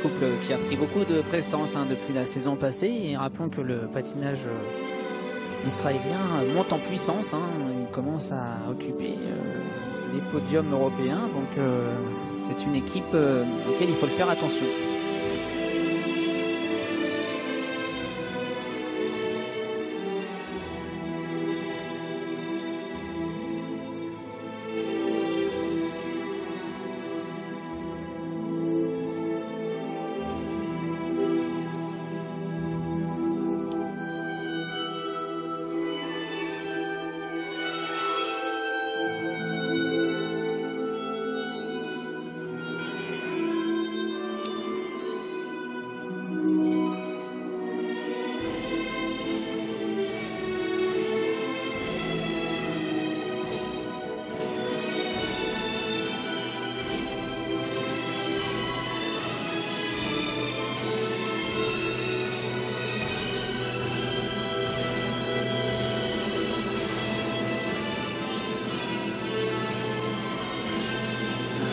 couple qui a pris beaucoup de prestance depuis la saison passée. Et rappelons que le patinage israélien monte en puissance. Il commence à occuper les podiums européens. Donc c'est une équipe auquel il faut faire attention.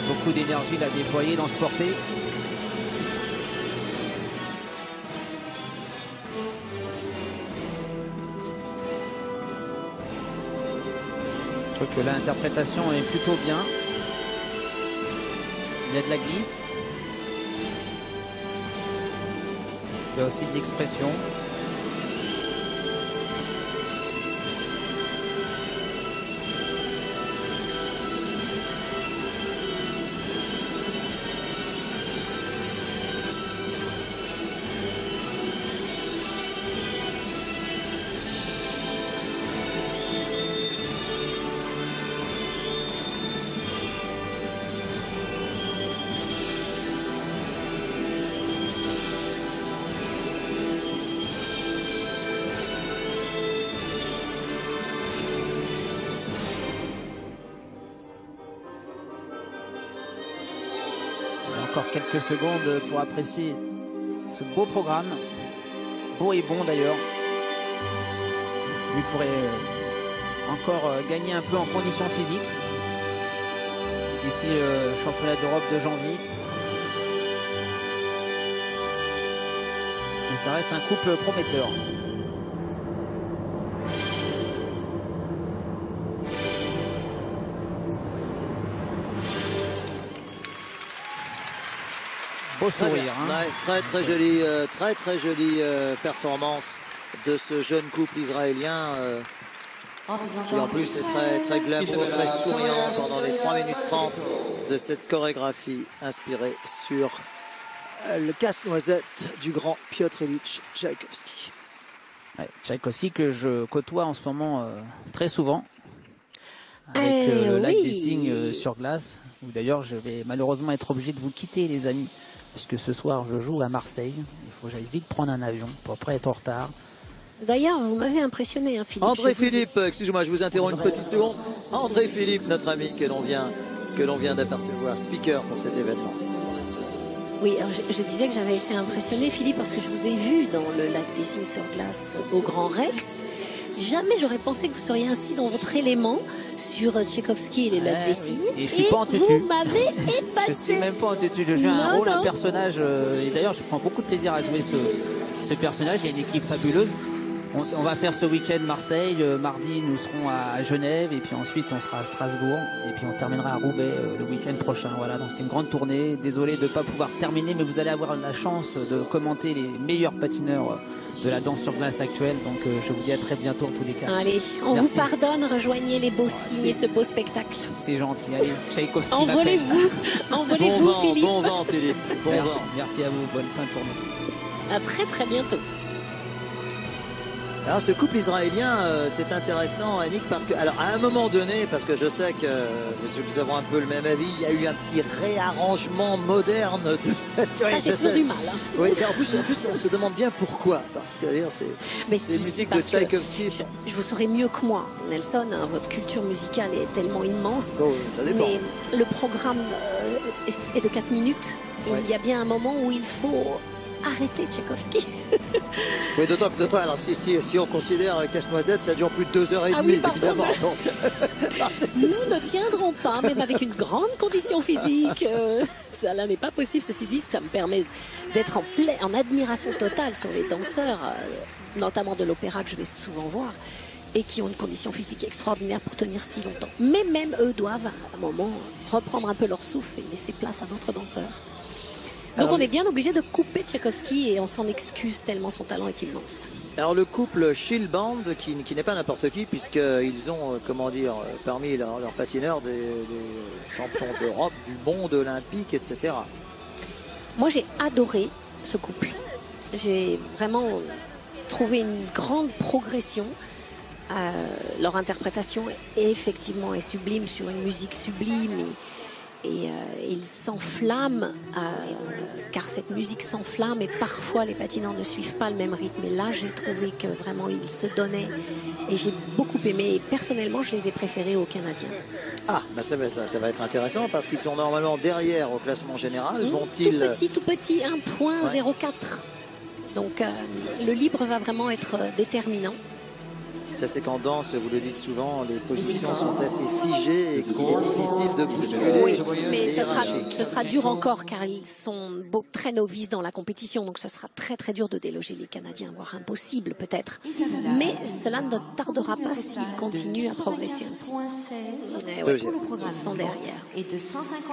Beaucoup d'énergie à déployer dans ce porté. Je trouve que l'interprétation est plutôt bien. Il y a de la glisse. Il y a aussi de l'expression. Encore quelques secondes pour apprécier ce beau programme. Beau et bon d'ailleurs. Lui pourrait encore gagner un peu en condition physique d'ici le championnat d'Europe de janvier. Mais ça reste un couple prometteur. Beau sourire. Très jolie performance de ce jeune couple israélien qui en plus est très glamour, très souriant pendant les 3 minutes 30 de cette chorégraphie inspirée sur le casse-noisette du grand Piotr Ilyich Tchaïkovski. Ouais, Tchaïkovski que je côtoie en ce moment très souvent avec le lac des Cygnes sur glace, où d'ailleurs je vais malheureusement être obligé de vous quitter les amis, puisque ce soir je joue à Marseille. Il faut que j'aille vite prendre un avion pour après être en retard. D'ailleurs, vous m'avez impressionné, Philippe. André Philippe, excusez-moi, je vous interromps une petite seconde. André Philippe, notre ami que l'on vient d'apercevoir, speaker pour cet événement. Oui, alors je disais que j'avais été impressionné, Philippe, parce que je vous ai vu dans le lac des Cygnes sur glace au Grand Rex. Jamais j'aurais pensé que vous seriez ainsi dans votre élément sur Tchaïkovski et les lacs des Cygnes. Et je suis pas en tutu. Vous m'avez épaté. Je suis même pas en tutu. Je joue un rôle, un personnage. Et d'ailleurs, je prends beaucoup de plaisir à jouer ce personnage. Il y a une équipe fabuleuse. On va faire ce week-end Marseille. Mardi, nous serons à Genève. Et puis ensuite, on sera à Strasbourg. Et puis on terminera à Roubaix le week-end prochain. Voilà, donc c'était une grande tournée. Désolé de ne pas pouvoir terminer, mais vous allez avoir la chance de commenter les meilleurs patineurs de la danse sur glace actuelle. Donc je vous dis à très bientôt en tous les cas. Allez, on vous pardonne. Rejoignez les beaux signes et ce beau spectacle. C'est gentil. Allez, Tchaïkovski. Envolez-vous. Envolez-vous, Philippe. Bon vent, Philippe. Bon vent. Merci à vous. Bonne fin de journée. À très très bientôt. Alors ce couple israélien, c'est intéressant, Annick, parce que, alors à un moment donné, parce que je sais que nous avons un peu le même avis, il y a eu un petit réarrangement moderne de cette... Ça, j'ai toujours du mal. Hein. Oui, en plus, on se demande bien pourquoi, parce que c'est une musique de Tchaïkovski. Je vous saurais mieux que moi, Nelson, hein, votre culture musicale est tellement immense. Oh, ça dépend. Mais le programme est de 4 minutes, et il y a bien un moment où il faut arrêter Tchaïkovski. Oui, d'autant que, alors si on considère Casse-Noisette, ça dure plus de 2h30, oui, évidemment. Donc... Nous ne tiendrons pas, même avec une grande condition physique. Ça n'est pas possible. Ceci dit, ça me permet d'être en admiration totale sur les danseurs, notamment de l'opéra que je vais souvent voir, et qui ont une condition physique extraordinaire pour tenir si longtemps. Mais même eux doivent, à un moment, reprendre un peu leur souffle et laisser place à d'autres danseurs. Donc on est bien obligé de couper Tchaïkovski et on s'en excuse tellement son talent est immense. Alors le couple Schill Band, qui n'est pas n'importe qui, puisqu'ils ont, comment dire, parmi leurs patineurs des champions d'Europe, du monde olympique, etc. Moi j'ai adoré ce couple. J'ai vraiment trouvé une grande progression. Leur interprétation effectivement est sublime sur une musique sublime et ils s'enflamment car cette musique s'enflamme et parfois les patineurs ne suivent pas le même rythme. Et là j'ai trouvé que vraiment ils se donnaient et j'ai beaucoup aimé et personnellement je les ai préférés aux Canadiens. Ah, bah ça va être intéressant parce qu'ils sont normalement derrière au classement général. Vont-ils... Tout petit 1.04. Donc le libre va vraiment être déterminant. Ça c'est qu'en danse, vous le dites souvent, les positions sont assez figées et qu'il est difficile de bousculer. Oui, mais ce sera dur encore car ils sont très novices dans la compétition, donc ce sera très très dur de déloger les Canadiens, voire impossible peut-être. Mais cela ne tardera pas s'ils continuent à progresser aussi. Ils sont derrière.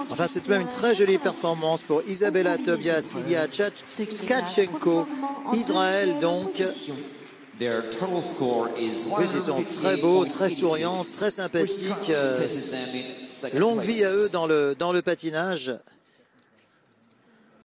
Enfin, c'est tout de même une très jolie performance pour Isabella Tobias, Ilya Tkatchenko, Israël donc. Oui, ils sont très beaux, très souriants, très sympathiques. Longue vie à eux dans le patinage.